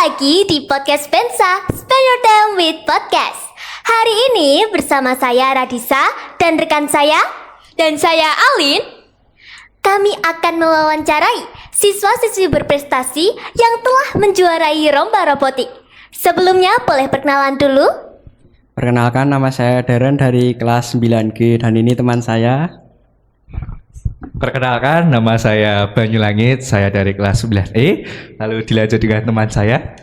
lagi di Podcast Pensa, Spend Your Time with Podcast. Hari ini bersama saya Radisa dan rekan saya Dan saya Alin. kami akan mewawancarai siswa-siswi berprestasi yang telah menjuarai lomba robotik. Sebelumnya boleh perkenalan dulu. Perkenalkan, nama saya Darren dari kelas 9G dan ini teman saya. Perkenalkan, nama saya Banyulangit, saya dari kelas 11E. Lalu dilanjut dengan teman saya.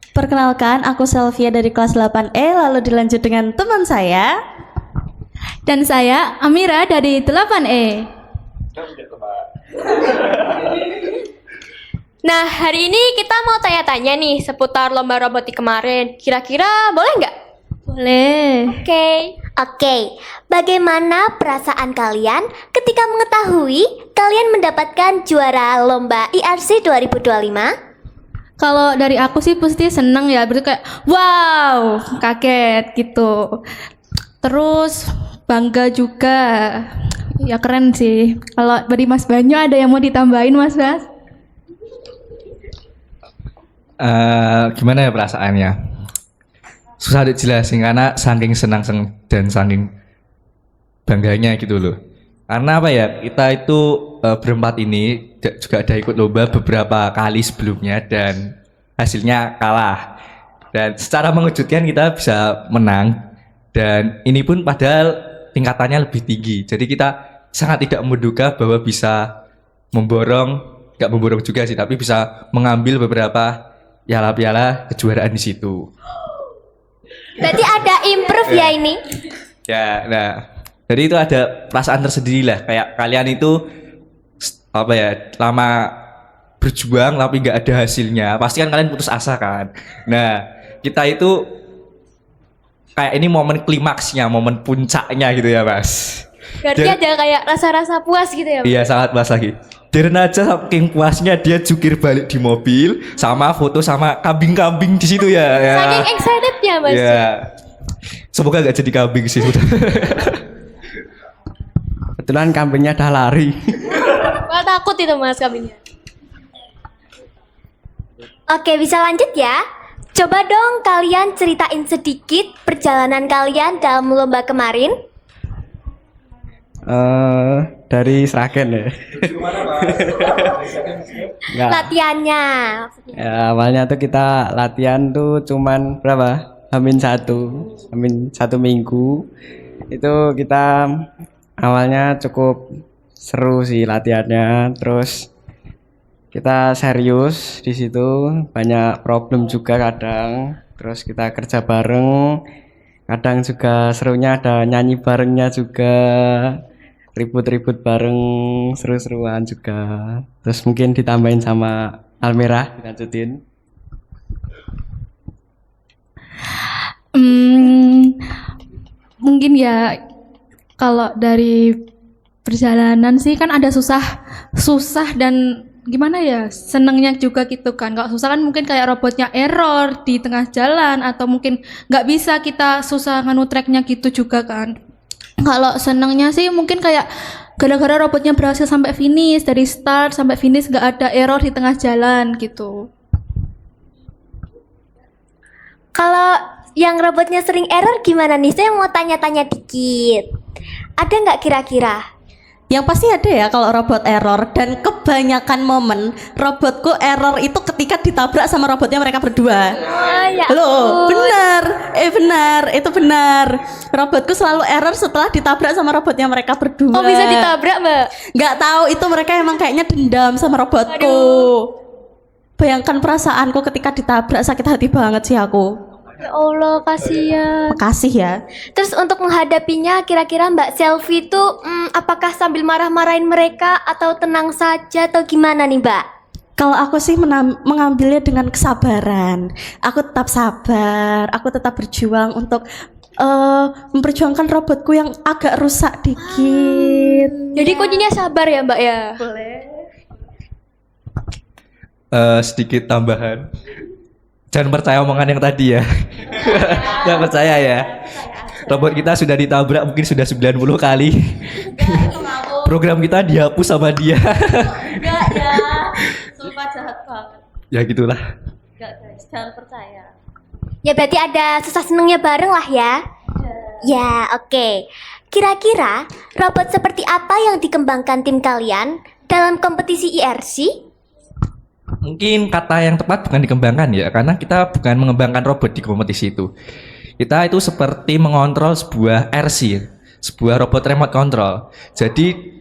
Perkenalkan, aku Selvia dari kelas 8E, lalu dilanjut dengan teman saya. Dan saya Amira dari 8E. Nah, hari ini kita mau tanya-tanya nih seputar lomba robotik kemarin. Kira-kira boleh nggak? Boleh. Oke, bagaimana perasaan kalian ketika mengetahui kalian mendapatkan juara lomba IRC 2025? Kalau dari aku sih pasti seneng ya, berarti kayak wow, kaget gitu. Terus bangga juga, ya keren sih. Kalau dari Mas Banyu ada yang mau ditambahin Mas Bas? Gimana ya perasaannya? Susah dijelasin karena saking senang dan saking bangganya gitu loh. Karena apa ya, kita itu berempat ini juga ada ikut lomba beberapa kali sebelumnya dan hasilnya kalah. Dan secara mengejutkan kita bisa menang. Dan ini pun padahal tingkatannya lebih tinggi. Jadi kita sangat tidak menduga bahwa bisa gak memborong juga sih, tapi bisa mengambil beberapa piala-piala kejuaraan di situ. Berarti ada improve ya ini? Ya, nah, jadi itu ada perasaan tersendiri lah. Kayak kalian itu apa ya, lama berjuang tapi nggak ada hasilnya. Pasti kan kalian putus asa kan. Nah, kita itu kayak ini momen klimaksnya, momen puncaknya gitu ya, Mas. Berarti ada kayak rasa-rasa puas gitu ya Mas? Iya, sangat puas lagi. Darren aja saking puasnya dia jukir balik di mobil sama foto sama kambing-kambing di situ ya. Saking excitednya Mas. Ya. Semoga gak jadi kambing sih. Kebetulan kambingnya dah lari. Wah, takut itu Mas kambingnya. Oke, bisa lanjut ya? Coba dong kalian ceritain sedikit perjalanan kalian dalam lomba kemarin. Dari Sragen ya. Enggak. Latihannya. Ya, awalnya tuh kita latihan tuh cuman berapa? Hamin satu minggu. Itu kita awalnya cukup seru sih latihannya. Terus kita serius di situ, banyak problem juga kadang. Terus kita kerja bareng. Kadang juga serunya ada nyanyi barengnya juga. Ribut-ribut bareng, seru-seruan juga. Terus mungkin ditambahin sama Almira, dilanjutin. Mungkin ya kalau dari perjalanan sih kan ada susah dan gimana ya, senengnya juga gitu kan. Kalau susah kan mungkin kayak robotnya error di tengah jalan atau mungkin nggak bisa kita susah nganu tracknya gitu juga kan. Kalau senengnya sih mungkin kayak gara-gara robotnya berhasil sampai finish, dari start sampai finish nggak ada error di tengah jalan gitu. Kalau yang robotnya sering error gimana nih? Saya mau tanya-tanya dikit. Ada nggak kira-kira? Yang pasti ada ya kalau robot error, dan kebanyakan momen robotku error itu ketika ditabrak sama robotnya mereka berdua. Oh, ya Loh, ampun. benar, itu benar. Robotku selalu error setelah ditabrak sama robotnya mereka berdua. Oh, bisa ditabrak Mbak? Nggak tahu, itu mereka emang kayaknya dendam sama robotku. Bayangkan perasaanku ketika ditabrak, sakit hati banget sih aku. Ya Allah, kasihan. Makasih ya. Terus untuk menghadapinya kira-kira Mbak Selvi itu apakah sambil marah-marahin mereka atau tenang saja atau gimana nih Mbak? Kalau aku sih mengambilnya dengan kesabaran. Aku tetap sabar, aku tetap berjuang untuk memperjuangkan robotku yang agak rusak dikit. Jadi kuncinya sabar ya Mbak ya? Sedikit tambahan. Jangan percaya omongan yang tadi ya. Jangan percaya ya. Robot kita sudah ditabrak mungkin sudah 90 kali. Program kita dihapus sama dia. Enggak ya. Sumpah jahat banget. Ya gitulah. Enggak guys, jangan percaya. Ya berarti ada susah senengnya bareng lah ya. Ya, oke. Kira-kira robot seperti apa yang dikembangkan tim kalian dalam kompetisi IRC? Mungkin kata yang tepat bukan dikembangkan ya, karena kita bukan mengembangkan robot di kompetisi itu. Kita itu seperti mengontrol sebuah RC, sebuah robot remote control. Jadi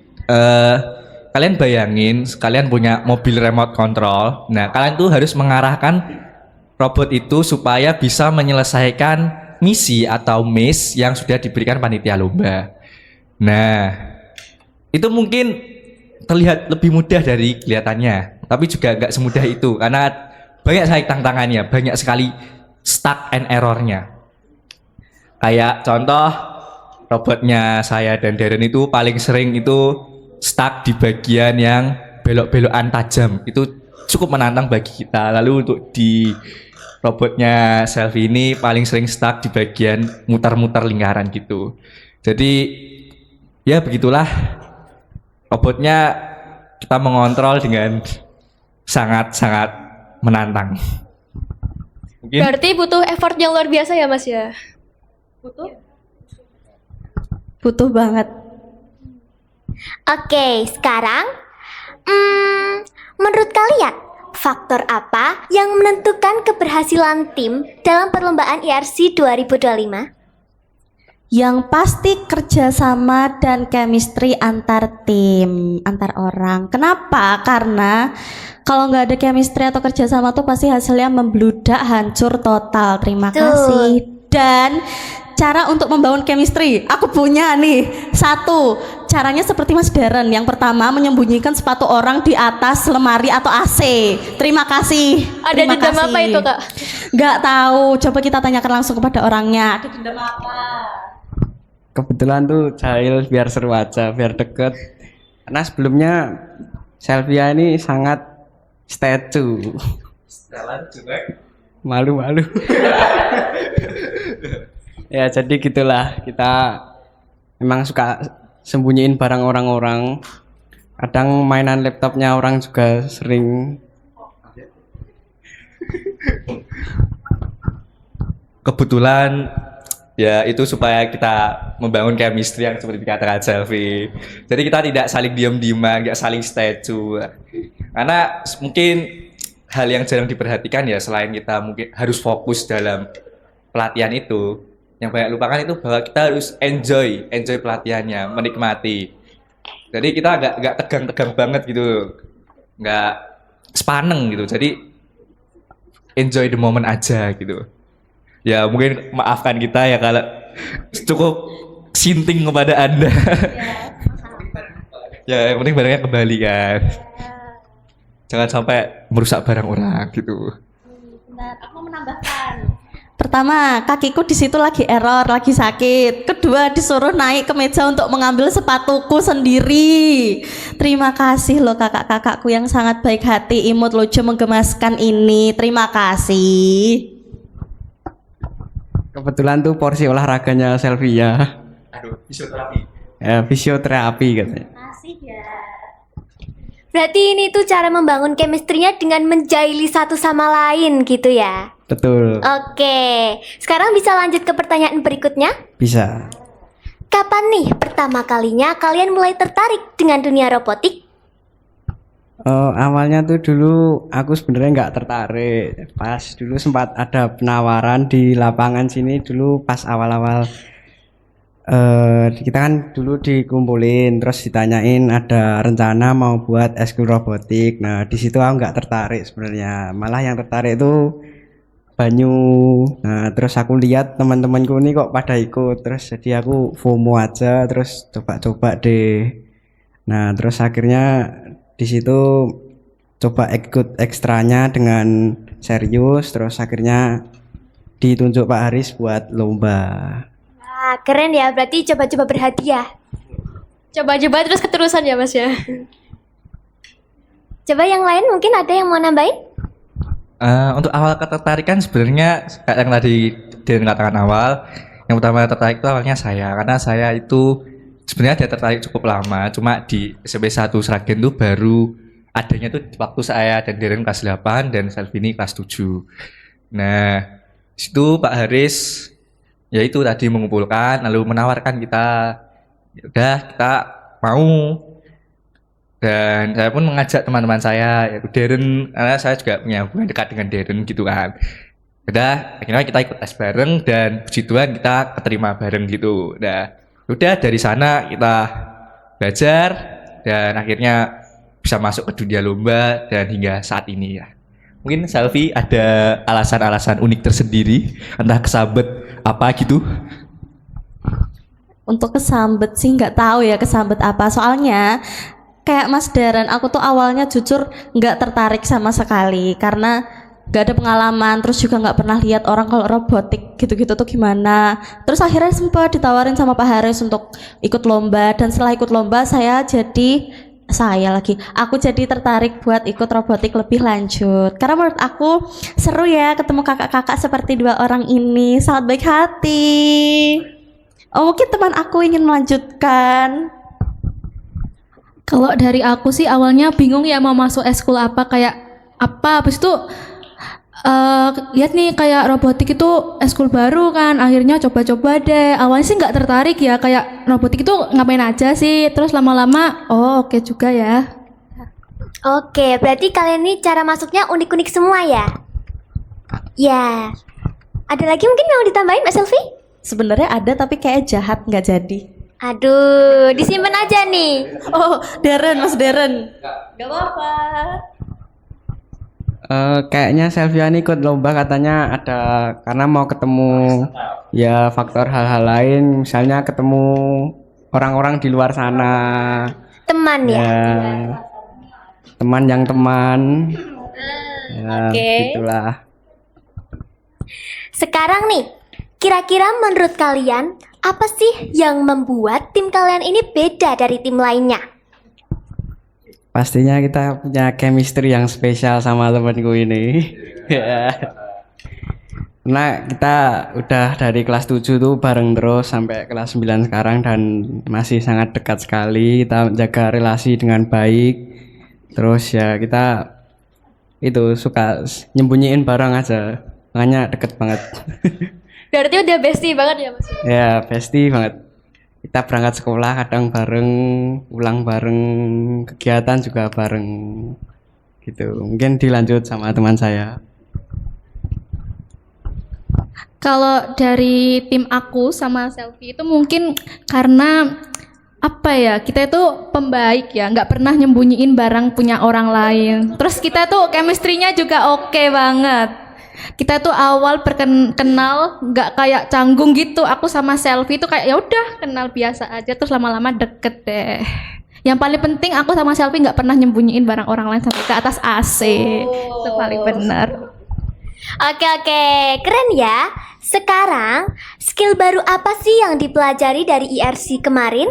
kalian bayangin, kalian punya mobil remote control. Nah, kalian tuh harus mengarahkan robot itu supaya bisa menyelesaikan misi atau miss yang sudah diberikan panitia lomba. Nah, itu mungkin terlihat lebih mudah dari kelihatannya, tapi juga nggak semudah itu karena banyak sekali tantangannya, banyak sekali stuck and errornya. Kayak contoh, robotnya saya dan Darren itu paling sering itu stuck di bagian yang belok-belokan tajam. Itu cukup menantang bagi kita. Lalu untuk di robotnya Selfie ini paling sering stuck di bagian mutar-mutar lingkaran gitu. Jadi ya begitulah, robotnya kita mengontrol dengan sangat-sangat menantang. Mungkin Berarti butuh effort yang luar biasa ya Mas ya? Butuh banget. Oke, sekarang menurut kalian faktor apa yang menentukan keberhasilan tim dalam perlombaan IRC 2025? Yang pasti kerjasama dan chemistry antar tim, antar orang. Kenapa? Karena kalau nggak ada chemistry atau kerjasama tuh pasti hasilnya membludak, hancur total. Terima Betul. kasih. Dan cara untuk membangun chemistry, aku punya nih. Satu, caranya seperti Mas Darren. Yang pertama, menyembunyikan sepatu orang di atas lemari atau AC. Terima kasih. Ada Terima dendam kasih. apa itu Kak? Nggak tahu. Coba kita tanyakan langsung kepada orangnya. Ada dendam apa? Kebetulan tuh jahil biar seru aja, biar deket. Karena sebelumnya Selvia ini sangat statue. Malu-malu. Ya jadi gitulah, kita memang suka sembunyiin barang orang-orang. Kadang mainan laptopnya orang juga sering. kebetulan ya itu supaya kita membangun chemistry yang seperti dikatakan Selfie. Jadi kita tidak saling diam-diaman, tidak saling statue. Karena mungkin hal yang jarang diperhatikan ya, selain kita mungkin harus fokus dalam pelatihan itu, yang banyak lupakan itu bahwa kita harus enjoy pelatihannya, menikmati. Jadi kita nggak tegang-tegang banget gitu, nggak sepaneng gitu. Jadi enjoy the moment aja gitu. Ya mungkin maafkan kita ya kalau cukup sinting kepada Anda. Ya yang penting barangnya kembali kan. Jangan sampai merusak barang orang gitu. Bentar, aku mau menambahkan. Pertama, kakiku di situ lagi error, lagi sakit. Kedua, disuruh naik ke meja untuk mengambil sepatuku sendiri. Terima kasih loh kakak-kakakku yang sangat baik hati, imut, lucu, menggemaskan ini. Terima kasih. Kebetulan tuh porsi olahraganya Selvia. Aduh, fisioterapi. Ya, fisioterapi katanya. Makasih ya. Berarti ini tuh cara membangun chemistry-nya dengan menjahili satu sama lain gitu ya. Betul. Oke, sekarang bisa lanjut ke pertanyaan berikutnya. Bisa. Kapan nih pertama kalinya kalian mulai tertarik dengan dunia robotik? Awalnya tuh dulu aku sebenarnya nggak tertarik. Pas dulu sempat ada penawaran di lapangan sini dulu pas awal-awal. Kita kan dulu dikumpulin terus ditanyain ada rencana mau buat eskul robotik. Nah di situ aku nggak tertarik sebenarnya. Malah yang tertarik itu banyu. Nah terus aku lihat teman-temanku ini kok pada ikut. Terus jadi aku FOMO aja terus coba-coba deh. Nah terus akhirnya di situ coba ikut ekstranya dengan serius. Terus akhirnya ditunjuk Pak Haris buat lomba. Wah, keren ya, berarti coba-coba berhadiah. Coba-coba terus keterusan ya Mas ya? Coba yang lain mungkin ada yang mau nambahin? Untuk awal ketertarikan sebenarnya kayak yang tadi Dian katakan awal, yang pertama tertarik itu awalnya saya, karena saya itu sebenarnya dia tertarik cukup lama, cuma di SMP 1 Sragen itu baru adanya tuh waktu saya dan Darren kelas 8 dan Selvini kelas 7. Nah, situ Pak Haris ya itu tadi mengumpulkan lalu menawarkan kita, ya udah kita mau, dan saya pun mengajak teman-teman saya yaitu Darren, karena saya juga punya hubungan dekat dengan Darren gitu kan. Udah akhirnya kita ikut tes bareng dan puji Tuhan kita keterima bareng gitu. Udah dari sana kita belajar dan akhirnya bisa masuk ke dunia lomba dan hingga saat ini ya. Mungkin Selvi ada alasan-alasan unik tersendiri, entah kesambet apa gitu. Untuk kesambet sih nggak tahu ya kesambet apa. Soalnya kayak Mas Darren, aku tuh awalnya jujur nggak tertarik sama sekali karena nggak ada pengalaman, terus juga nggak pernah lihat orang kalau robotik gitu-gitu tuh gimana. Terus akhirnya sempat ditawarin sama Pak Haris untuk ikut lomba, dan setelah ikut lomba aku jadi tertarik buat ikut robotik lebih lanjut karena menurut aku seru ya ketemu kakak-kakak seperti dua orang ini, sangat baik hati. Mungkin teman aku ingin melanjutkan. Kalau dari aku sih awalnya bingung ya mau masuk eskul apa, kayak apa, habis itu lihat nih kayak robotik itu eskul baru kan, akhirnya coba-coba deh. Awalnya sih nggak tertarik ya, kayak robotik itu ngapain aja sih, terus lama-lama oke juga ya. Oke, berarti kalian ini cara masuknya unik-unik semua ya? Ya. Ada lagi mungkin yang mau ditambahin Mbak Selvi? Sebenarnya ada tapi kayak jahat nggak jadi. Aduh, disimpan aja nih. Oh, Darren, Mas Darren. Gak apa-apa. Kayaknya Selvian ikut lomba katanya ada karena mau ketemu ya faktor hal-hal lain, misalnya ketemu orang-orang di luar sana. Teman ya? Ya, teman yang teman. Ya, Oke. gitulah. Sekarang nih, kira-kira menurut kalian apa sih yang membuat tim kalian ini beda dari tim lainnya? Pastinya kita punya chemistry yang spesial sama temanku ini. Ya. Karena kita udah dari kelas 7 tuh bareng terus sampai kelas 9 sekarang dan masih sangat dekat sekali. Kita menjaga relasi dengan baik. Terus ya kita itu suka nyembunyiin barang aja. Makanya deket banget. Berarti udah bestie banget ya Mas? Ya, bestie banget. Kita berangkat sekolah kadang bareng, pulang bareng, kegiatan juga bareng. Gitu. Mungkin dilanjut sama teman saya. Kalau dari tim aku sama Selvi itu mungkin karena apa ya, kita itu pembaik ya, nggak pernah nyembunyiin barang punya orang lain. Terus kita tuh chemistry-nya juga oke banget. Kita tuh awal kenal nggak kayak canggung gitu. Aku sama Selvi itu kayak ya udah kenal biasa aja, terus lama-lama deket deh. Yang paling penting aku sama Selvi nggak pernah nyembunyiin barang orang lain sampai ke atas AC. Itu paling benar. Oke, keren ya. Sekarang, skill baru apa sih yang dipelajari dari IRC kemarin?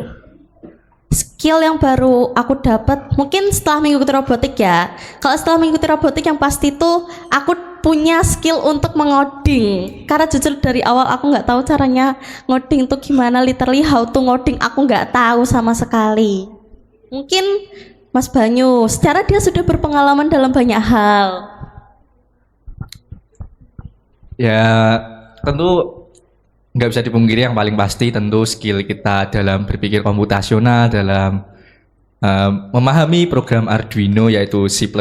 Skill yang baru aku dapat mungkin setelah mengikuti robotik ya. Kalau setelah mengikuti robotik yang pasti tuh aku punya skill untuk mengoding. Karena jujur dari awal aku nggak tahu caranya ngoding tuh gimana, literally how to ngoding aku nggak tahu sama sekali. Mungkin Mas Banyu, secara dia sudah berpengalaman dalam banyak hal. Ya tentu nggak bisa dipungkiri yang paling pasti tentu skill kita dalam berpikir komputasional, dalam memahami program Arduino yaitu C++.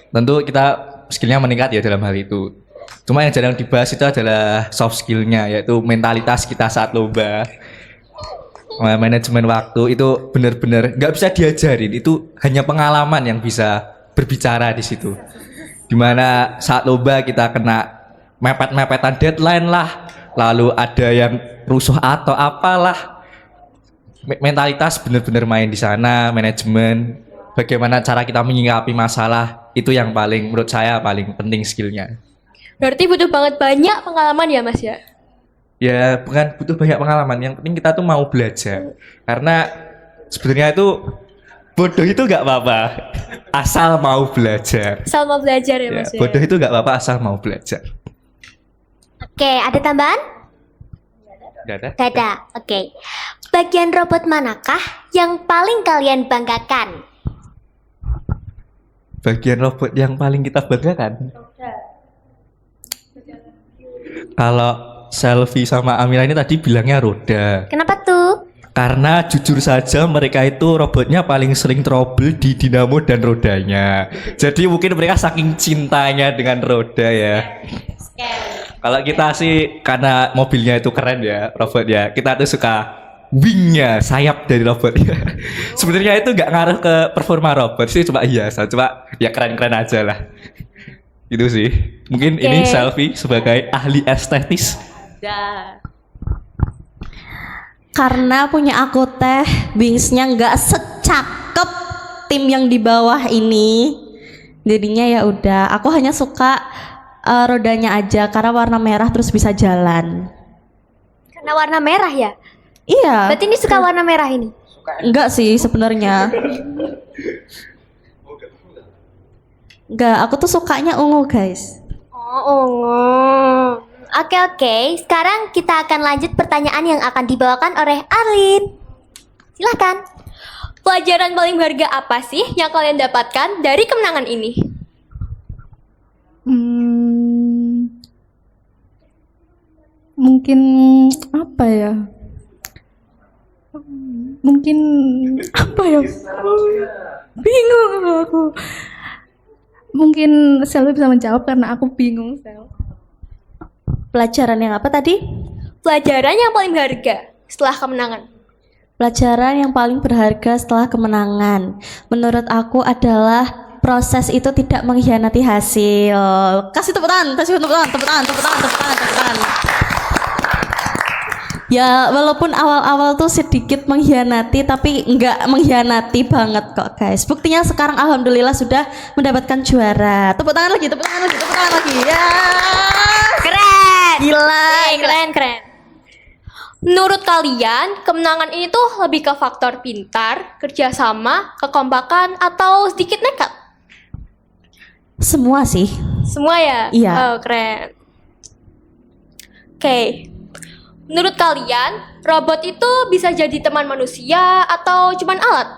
Tentu kita skillnya meningkat ya dalam hal itu. Cuma yang jarang dibahas itu adalah soft skillnya, yaitu mentalitas kita saat lomba. Manajemen waktu itu benar-benar nggak bisa diajarin, itu hanya pengalaman yang bisa berbicara di situ. Dimana saat lomba kita kena mepet-mepetan deadline lah, lalu ada yang rusuh atau apalah. Mentalitas benar-benar main di sana, manajemen, bagaimana cara kita menyikapi masalah, itu yang paling menurut saya paling penting skillnya. Berarti butuh banget banyak pengalaman ya Mas ya? Ya bukan butuh banyak pengalaman, yang penting kita tuh mau belajar. Karena sebenarnya itu bodoh itu nggak apa-apa, asal mau belajar. Asal mau belajar ya Ya, Mas ya? bodoh itu nggak apa-apa asal mau belajar. Oke, ada tambahan? Nggak ada? Gak ada. Oke. Bagian robot manakah yang paling kalian banggakan? bagian robot yang paling kita banggakan? Kalau Selfie sama Amira ini tadi bilangnya roda. Kenapa tuh? Karena jujur saja mereka itu robotnya paling sering trouble di dinamo dan rodanya. Jadi mungkin mereka saking cintanya dengan roda ya. Kalau kita sih karena mobilnya itu keren ya robotnya. Kita tuh suka wingnya, sayap dari robotnya. Sebenarnya itu nggak ngaruh ke performa robot sih, cuma hiasan, cuma ya keren-keren aja lah. Itu sih. Mungkin ini Selfie sebagai ahli estetis. Karena punya aku teh wingsnya nggak secakep tim yang di bawah ini, jadinya ya udah aku hanya suka rodanya aja karena warna merah terus bisa jalan. Karena warna merah ya? Iya. Berarti ini suka warna merah ini? Enggak sih sebenarnya. Enggak, aku tuh sukanya ungu guys. Oh, ungu. Oke. Sekarang kita akan lanjut pertanyaan yang akan dibawakan oleh Arlin. Silahkan. Pelajaran paling berharga apa sih yang kalian dapatkan dari kemenangan ini? Mungkin apa ya? Mungkin apa ya? Bingung aku. Mungkin Selvi bisa menjawab karena aku bingung, Sel. Pelajaran yang apa tadi? Pelajaran yang paling berharga setelah kemenangan. Pelajaran yang paling berharga setelah kemenangan menurut aku adalah proses itu tidak mengkhianati hasil. Kasih tepuk tangan, kasih tepuk tangan. Ya walaupun awal-awal tuh sedikit mengkhianati tapi enggak mengkhianati banget kok guys. Buktinya sekarang alhamdulillah sudah mendapatkan juara. Tepuk tangan lagi. Ya. Keren. Gila. Keren. Menurut kalian, kemenangan ini tuh lebih ke faktor pintar, kerjasama, kekompakan, atau sedikit nekat? Semua sih. Semua ya? Iya. Oh, keren. Oke. Menurut kalian, robot itu bisa jadi teman manusia atau cuman alat?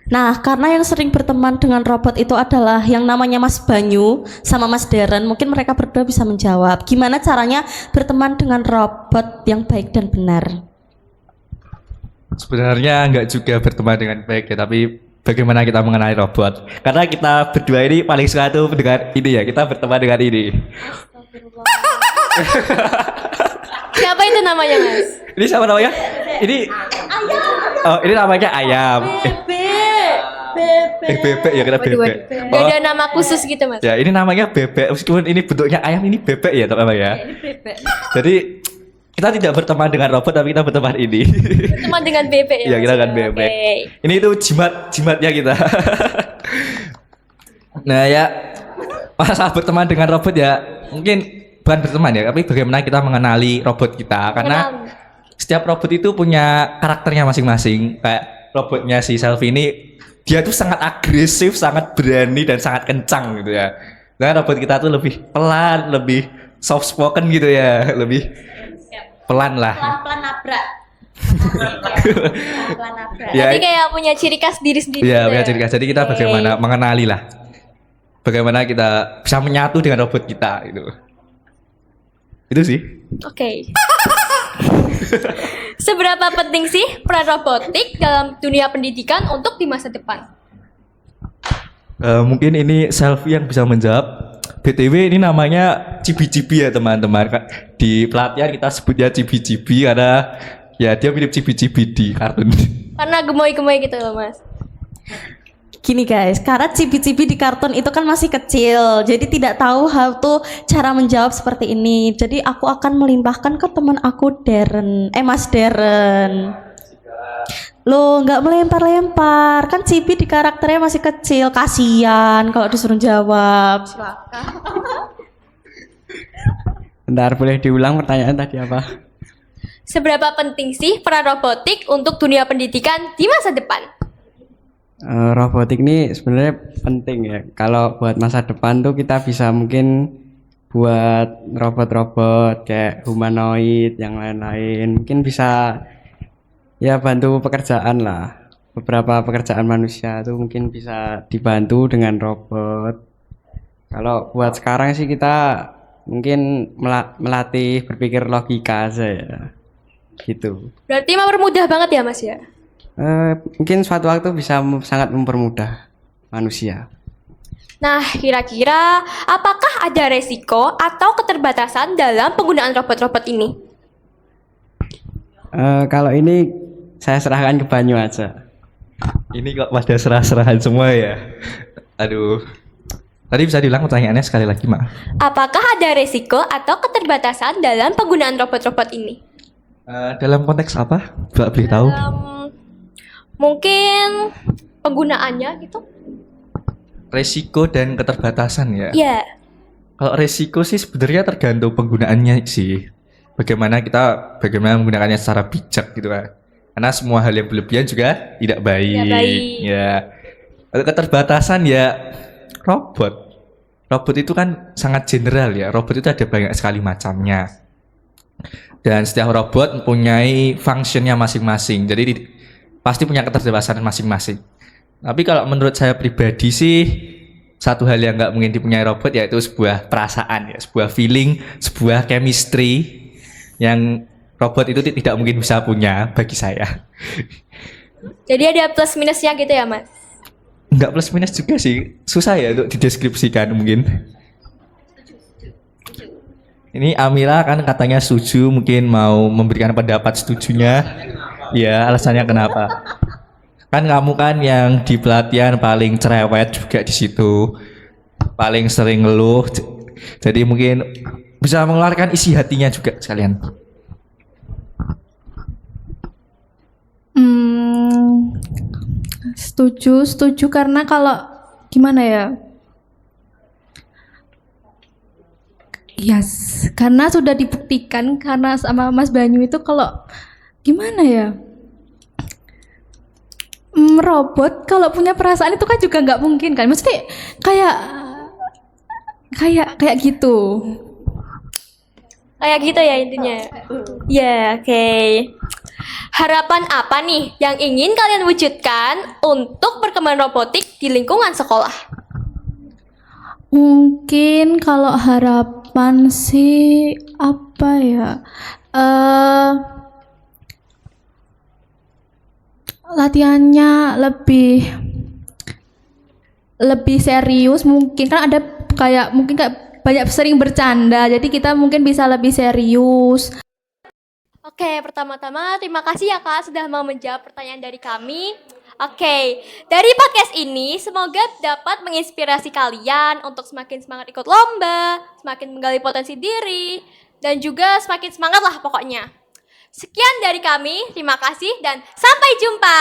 Nah, karena yang sering berteman dengan robot itu adalah yang namanya Mas Banyu sama Mas Deren, mungkin mereka berdua bisa menjawab gimana caranya berteman dengan robot yang baik dan benar. Sebenarnya nggak juga berteman dengan baik ya, tapi bagaimana kita mengenali robot? Karena kita berdua ini paling suka tuh dengan ini ya, kita berteman dengan ini. Siapa itu namanya, Mas? Ini siapa namanya? Ini oh, ini namanya ayam. Bebek ya, kita bebek. Gak ada nama khusus gitu, Mas? Ya, ini namanya bebek. Meskipun ini bentuknya ayam, ini bebek ya, teman-teman ya. Jadi kita tidak berteman dengan robot, tapi kita berteman ini. Teman dengan bebek ya? Iya, kita Mas? akan bebek. Oke. Ini itu jimatnya kita. Nah ya, masa berteman dengan robot ya, mungkin bukan berteman ya, tapi bagaimana kita mengenali robot kita. Karena setiap robot itu punya karakternya masing-masing. Kayak robotnya si Selfie ini, dia tuh sangat agresif, sangat berani, dan sangat kencang gitu ya. Nah robot kita tuh lebih pelan, lebih soft spoken gitu ya, lebih pelan lah. Pelan nabrak. Ya, Jadi kayak punya ciri khas diri sendiri. iya, gitu punya ya? ciri khas. Jadi kita bagaimana mengenali lah, bagaimana kita bisa menyatu dengan robot kita itu sih. Oke. Seberapa penting sih peran robotik dalam dunia pendidikan untuk di masa depan? Mungkin ini Selfie yang bisa menjawab. BTW ini namanya cibi-cibi ya teman-teman. Di pelatihan kita sebutnya cibi-cibi karena ya dia mirip cibi-cibi di kartun. Karena gemoy-gemoy gitu loh, Mas. Gini guys, karena cibi-cibi di kartun itu kan masih kecil, jadi tidak tahu how to cara menjawab seperti ini. Jadi aku akan melimpahkan ke teman aku Mas Deren. Loh, nggak melempar-lempar, kan cibi di karakternya masih kecil, kasihan kalau disuruh jawab. Bentar, boleh diulang pertanyaan tadi apa? Seberapa penting sih peran robotik untuk dunia pendidikan di masa depan? Robotik ini sebenarnya penting ya. Kalau buat masa depan tuh kita bisa mungkin buat robot-robot kayak humanoid yang lain-lain. Mungkin bisa ya bantu pekerjaan lah. beberapa pekerjaan manusia tuh mungkin bisa dibantu dengan robot. Kalau buat sekarang sih kita mungkin melatih berpikir logika aja ya, gitu. Berarti mempermudah banget ya Mas ya? Mungkin suatu waktu bisa sangat mempermudah manusia. Nah, kira-kira apakah ada resiko atau keterbatasan dalam penggunaan robot-robot ini? Kalau ini saya serahkan ke Banyu aja. Ini kok pada serah-serahan semua ya. Aduh. Tadi bisa diulang pertanyaannya sekali lagi, Mak. Apakah ada resiko atau keterbatasan dalam penggunaan robot-robot ini? Dalam konteks apa? Mbak boleh tahu? Mungkin penggunaannya gitu? Resiko dan keterbatasan ya. Ya. Kalau resiko sih sebenarnya tergantung penggunaannya sih. Bagaimana menggunakannya secara bijak gitu kan. Karena semua hal yang berlebihan juga tidak baik. Tidak baik. Ya. Kalau keterbatasan ya robot. Robot itu kan sangat general ya. Robot itu ada banyak sekali macamnya. Dan setiap robot mempunyai fungsinya masing-masing. Jadi pasti punya keterbatasan masing-masing. Tapi kalau menurut saya pribadi sih satu hal yang nggak mungkin dipunyai robot yaitu sebuah perasaan ya, sebuah feeling, sebuah chemistry yang robot itu tidak mungkin bisa punya bagi saya. Jadi ada plus minusnya gitu ya Mas? Nggak plus minus juga sih, susah ya untuk dideskripsikan mungkin. Ini Amira kan katanya setuju, mungkin mau memberikan pendapat setujunya. Ya, alasannya kenapa? Kan kamu kan yang di pelatihan paling cerewet juga di situ, paling sering ngeluh, jadi mungkin bisa mengeluarkan isi hatinya juga sekalian. Setuju karena kalau gimana ya? Yes, karena sudah dibuktikan karena sama Mas Banyu itu kalau gimana ya? Robot kalau punya perasaan itu kan juga nggak mungkin kan? Maksudnya kayak gitu. Kayak gitu ya intinya. Ya, oke. Harapan apa nih yang ingin kalian wujudkan untuk perkembangan robotik di lingkungan sekolah? Mungkin kalau harapan sih apa ya? Latihannya lebih serius, mungkin kan ada kayak mungkin kayak banyak sering bercanda, jadi kita mungkin bisa lebih serius. Oke, pertama-tama terima kasih ya Kak sudah mau menjawab pertanyaan dari kami. Oke, dari podcast ini semoga dapat menginspirasi kalian untuk semakin semangat ikut lomba, semakin menggali potensi diri, dan juga semakin semangat lah pokoknya. Sekian dari kami, terima kasih dan sampai jumpa.